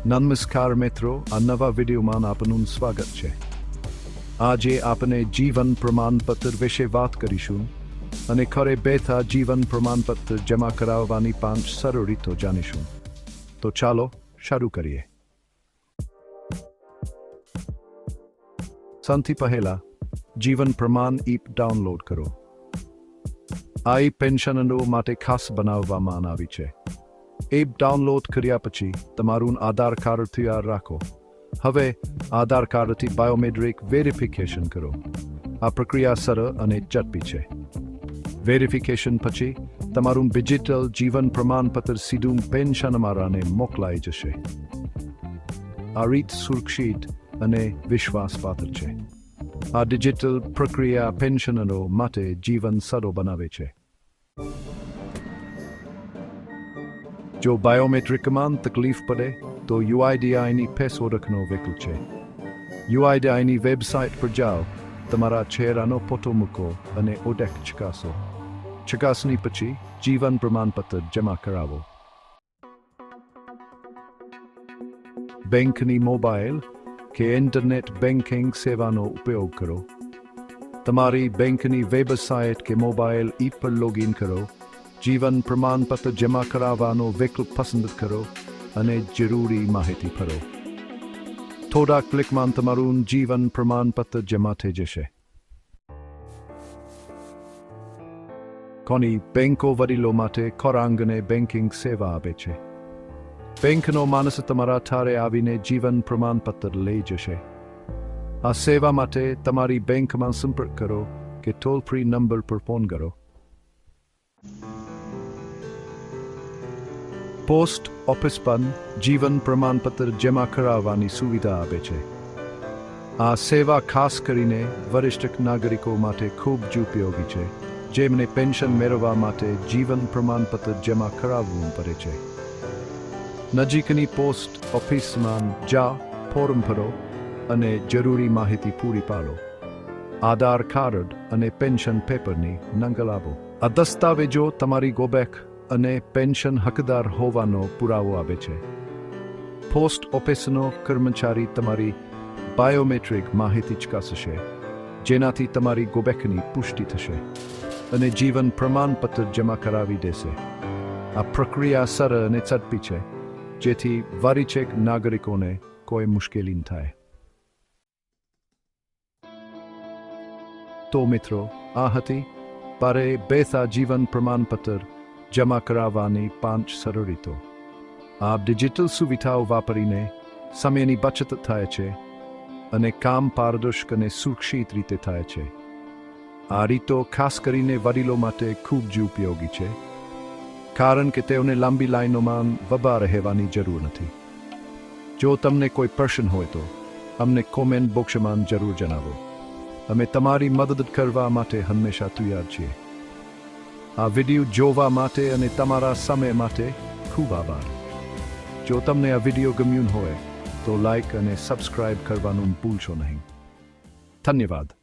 નમસ્કાર મિત્રો, આ નવા વિડીયોમાં આપનું સ્વાગત છે. આજે આપણે જીવન પ્રમાણપત્ર વિશે વાત કરીશું અને ઘરે બેઠા જીવન પ્રમાણપત્ર જમા કરાવવાની 5 સરળ રીતો જાણીશું. તો ચાલો શરૂ કરીએ. સૌથી પહેલા જીવન પ્રમાણ એપ ડાઉનલોડ કરો. આ એપ પેન્શનરો માટે ખાસ બનાવવામાં આવી છે. એપ ડાઉનલોડ કર્યા પછી તમારું આધાર કાર્ડ તૈયાર રાખો. હવે આધાર કાર્ડથી બાયોમેટ્રિક વેરિફિકેશન કરો. આ પ્રક્રિયા સરળ અને ઝડપી છે. વેરિફિકેશન પછી તમારું ડિજિટલ જીવન પ્રમાણપત્ર સીધું પેન્શનરાને મોકલાઈ જશે. આ રીત સુરક્ષિત અને વિશ્વાસપાત્ર છે. આ ડિજિટલ પ્રક્રિયા પેન્શનરો માટે જીવન સરળ બનાવે છે. જો બાયોમેટ્રિકમાં તકલીફ પડે તો UIDની ફેસ ઓળખનો વિકલ્પ છે. UIDની વેબસાઇટ પર જાઓ, તમારા ચહેરાનો ફોટો મૂકો અને ઓળખ ચકાસો. ચકાસણી પછી જીવન પ્રમાણપત્ર જમા કરાવો. બેંકની મોબાઈલ કે ઇન્ટરનેટ બેન્કિંગ સેવાનો ઉપયોગ કરો. તમારી બેંકની વેબસાઇટ કે મોબાઈલ એપ પર લોગિન કરો. જીવન પ્રમાણપત્ર જમા કરાવવાનો વિકલ્પ પસંદ કરો અને જરૂરી માહિતી ભરો. થોડા ક્લિકમાં તમારું જીવન પ્રમાણપત્ર જમા થઈ જશે. ઘણી બેંકો વડીલો માટે ઘરઆંગણે બેન્કિંગ સેવા આપે છે. બેંકનો માણસ તમારા ઠારે આવીને જીવન પ્રમાણપત્ર લઈ જશે. આ સેવા માટે તમારી બેંકમાં સંપર્ક કરો કે ટોલ ફ્રી નંબર પર ફોન કરો. પોસ્ટ ઓફિસ પણ જીવન પ્રમાણપત્ર જમા કરાવવાની સુવિધા આપે છે. આ સેવા ખાસ કરીને વરિષ્ઠ નાગરિકો માટે ખૂબ જ ઉપયોગી છે, જેમને પેન્શન મેળવવા માટે જીવન પ્રમાણપત્ર જમા કરાવવું પડે છે. નજીકની પોસ્ટ ઓફિસમાં જા, ફોર્મ ભરો અને જરૂરી માહિતી પૂરી પાડો. આધાર કાર્ડ અને પેન્શન પેપરની નકલ આપો. આ દસ્તાવેજો તમારી ગોબેક અને પેન્શન હકદાર હોવાનો પુરાવો આપે છે. પોસ્ટ ઓફિસનો કર્મચારી તમારી બાયોમેટ્રિક માહિતી ચકાસશે, જેનાથી તમારી ગોબેકની પુષ્ટિ થશે અને જીવન પ્રમાણપત્ર જમા કરાવી દેશે. આ પ્રક્રિયા સરળ અને ઝડપી છે, જેથી વરિષ્ઠ નાગરિકોને કોઈ મુશ્કેલી ન થાય. તો મિત્રો, આ હતી ઘરે બેઠા જીવન પ્રમાણપત્ર જમા કરાવવાની 5 સરળ રીતો. આ ડિજિટલ સુવિધાઓ વાપરીને સમયની બચત થાય છે અને કામ પારદર્શક અને સુરક્ષિત રીતે થાય છે. આ રીતો ખાસ કરીને વડીલો માટે ખૂબ જ ઉપયોગી છે, કારણ કે તેઓને લાંબી લાઈનોમાં ઊભા રહેવાની જરૂર નથી. જો તમને કોઈ પ્રશ્ન હોય તો અમને કોમેન્ટ બોક્સમાં જરૂર જણાવો. અમે તમારી મદદ કરવા માટે હંમેશા તૈયાર છીએ. આ વિડીયો જોવા માટે અને તમારા સમય માટે ખૂબ આભાર. જો તમને આ વિડીયો ગમ્યું હોય તો લાઈક અને સબસ્ક્રાઇબ કરવાનું ભૂલશો નહીં. ધન્યવાદ.